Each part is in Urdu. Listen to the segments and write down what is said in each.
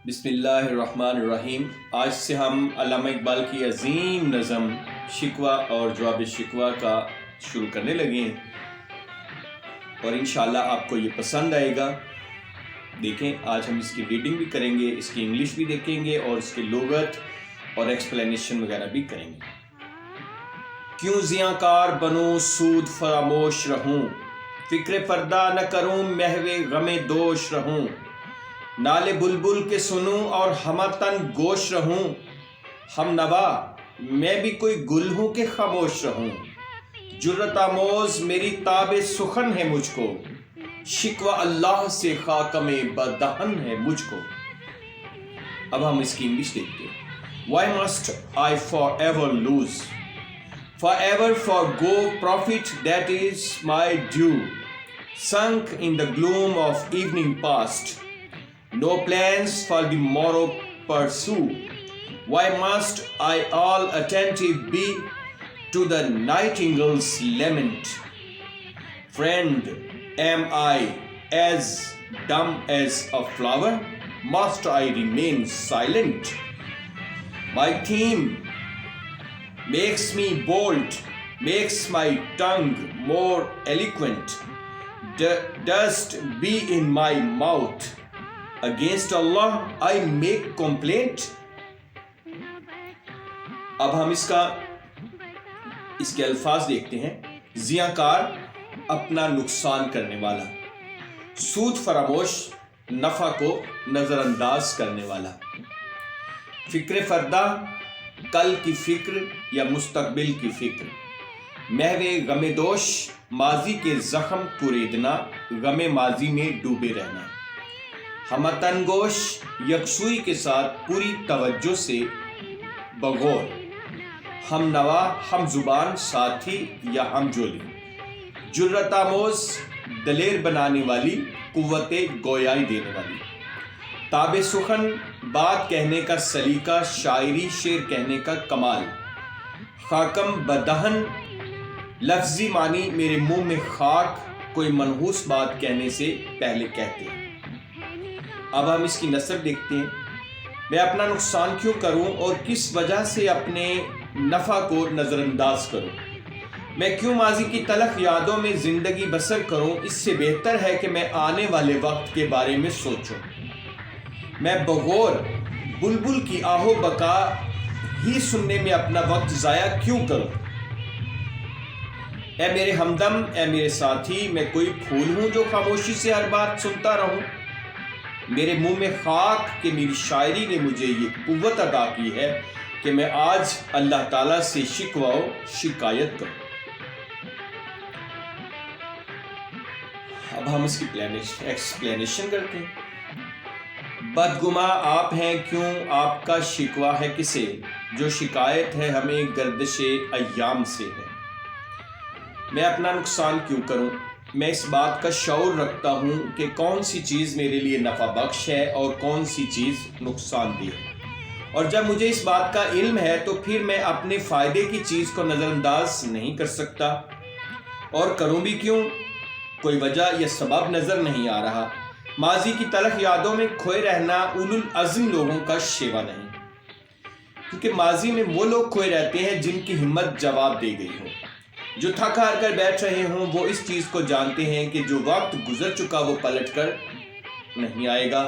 بسم اللہ الرحمن الرحیم۔ آج سے ہم علامہ اقبال کی عظیم نظم شکوہ اور جواب شکوہ کا شروع کرنے لگے ہیں اور انشاءاللہ آپ کو یہ پسند آئے گا۔ دیکھیں، آج ہم اس کی ریڈنگ بھی کریں گے، اس کی انگلش بھی دیکھیں گے اور اس کی لغت اور ایکسپلینیشن وغیرہ بھی کریں گے۔ کیوں زیاں کار بنوں سود فراموش رہوں، فکر فردا نہ کروں محو غم دوش رہوں، نالے بلبل کے سنوں اور ہمہ تن گوش رہوں، ہم نوا میں بھی کوئی گل ہوں کہ خاموش رہوں، جرت آموز میری تاب سخن ہے مجھ کو، شکوہ اللہ سے خاکم بدہن ہے مجھ کو۔ اب ہم اس کی انگلش دیکھتے ہیں۔ Why must I forever lose, forever forgo profit that is my due, sunk in the gloom of evening past, no plans for the morrow pursue? Why must I all attentive be to the nightingale's lament? Friend, am I as dumb as a flower? Must I remain silent? My theme makes me bold, makes my tongue more eloquent. Dust be in my mouth, against Allah I make complaint. اب ہم اس کے الفاظ دیکھتے ہیں۔ زیاں کار اپنا نقصان کرنے والا، سود فراموش نفع کو نظر انداز کرنے والا، فکر فردا کل کی فکر یا مستقبل کی فکر، محو غم دوش ماضی کے زخم کریدنا، غم ماضی میں ڈوبے رہنا، ہمہ تن گوش یکسوئی کے ساتھ پوری توجہ سے بغور، ہم نوا ہم زبان ساتھی یا ہم جولی، جرت آموز دلیر بنانے والی، قوت گویائی دینے والی، تاب سخن بات کہنے کا سلیقہ، شاعری شعر کہنے کا کمال، خاکم بدہن لفظی معنی میرے منہ میں خاک، کوئی منحوس بات کہنے سے پہلے کہتے ہیں۔ اب ہم اس کی نثر دیکھتے ہیں۔ میں اپنا نقصان کیوں کروں اور کس وجہ سے اپنے نفع کو نظر انداز کروں؟ میں کیوں ماضی کی تلخ یادوں میں زندگی بسر کروں؟ اس سے بہتر ہے کہ میں آنے والے وقت کے بارے میں سوچوں۔ میں بغور بلبل کی آہو بکا ہی سننے میں اپنا وقت ضائع کیوں کروں؟ اے میرے ہمدم، اے میرے ساتھی، میں کوئی پھول ہوں جو خاموشی سے ہر بات سنتا رہوں؟ میرے منہ میں خاک کہ میری شاعری نے مجھے یہ قوت عطا کی ہے کہ میں آج اللہ تعالیٰ سے شکوہ و شکایت کروں۔ اب ہم اس کی ایکسپلینیشن کرتے ہیں۔ بدگما آپ ہیں، کیوں آپ کا شکوہ ہے کسے؟ جو شکایت ہے ہمیں گردش ایام سے ہے۔ میں اپنا نقصان کیوں کروں؟ میں اس بات کا شعور رکھتا ہوں کہ کون سی چیز میرے لیے نفع بخش ہے اور کون سی چیز نقصان دہ ہے، اور جب مجھے اس بات کا علم ہے تو پھر میں اپنے فائدے کی چیز کو نظر انداز نہیں کر سکتا، اور کروں بھی کیوں؟ کوئی وجہ یا سبب نظر نہیں آ رہا۔ ماضی کی تلخ یادوں میں کھوئے رہنا اولو العزم لوگوں کا شیوا نہیں، کیونکہ ماضی میں وہ لوگ کھوئے رہتے ہیں جن کی ہمت جواب دے گئی ہو، جو تھک ہار کر بیٹھ رہے ہوں۔ وہ اس چیز کو جانتے ہیں کہ جو وقت گزر چکا وہ پلٹ کر نہیں آئے گا،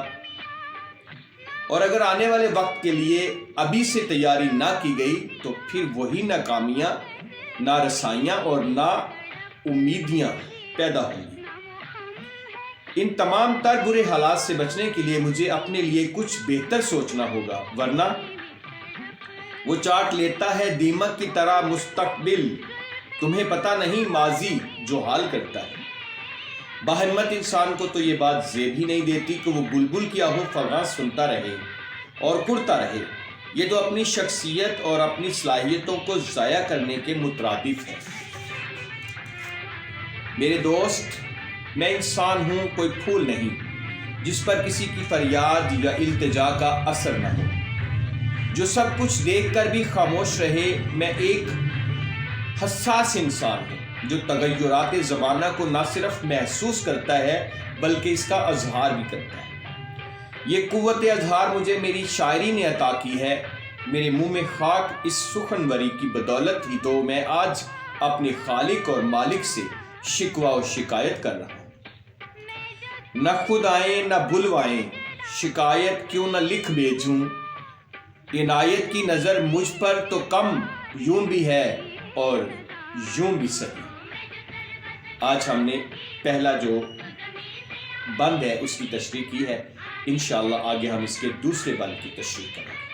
اور اگر آنے والے وقت کے لیے ابھی سے تیاری نہ کی گئی تو پھر وہی ناکامیاں، نارسائیاں اور نا امیدیاں پیدا ہوں گی۔ ان تمام تر برے حالات سے بچنے کے لیے مجھے اپنے لیے کچھ بہتر سوچنا ہوگا، ورنہ وہ چاٹ لیتا ہے دیمک کی طرح مستقبل، تمہیں پتہ نہیں ماضی جو حال کرتا ہے۔ باہمت انسان کو تو یہ بات زیب ہی نہیں دیتی کہ وہ بلبل کی آہو فغاں سنتا رہے اور کرتا رہے، یہ تو اپنی شخصیت اور اپنی صلاحیتوں کو ضائع کرنے کے مترادف ہے۔ میرے دوست، میں انسان ہوں، کوئی پھول نہیں جس پر کسی کی فریاد یا التجا کا اثر نہ ہو، جو سب کچھ دیکھ کر بھی خاموش رہے۔ میں ایک حساس انسان ہوں جو تغیرات زمانہ کو نہ صرف محسوس کرتا ہے بلکہ اس کا اظہار بھی کرتا ہے۔ یہ قوت اظہار مجھے میری شاعری نے عطا کی ہے، میرے منہ میں خاک اس سخنوری کی بدولت ہی تو میں آج اپنے خالق اور مالک سے شکوہ و شکایت کر رہا ہوں۔ نہ خود آئیں نہ بلوائیں، شکایت کیوں نہ لکھ بھیجوں، عنایت کی نظر مجھ پر تو کم یوں بھی ہے اور یوں بھی صحیح۔ آج ہم نے پہلا جو بند ہے اس کی تشریح کی ہے، انشاءاللہ آگے ہم اس کے دوسرے بند کی تشریح کریں گے۔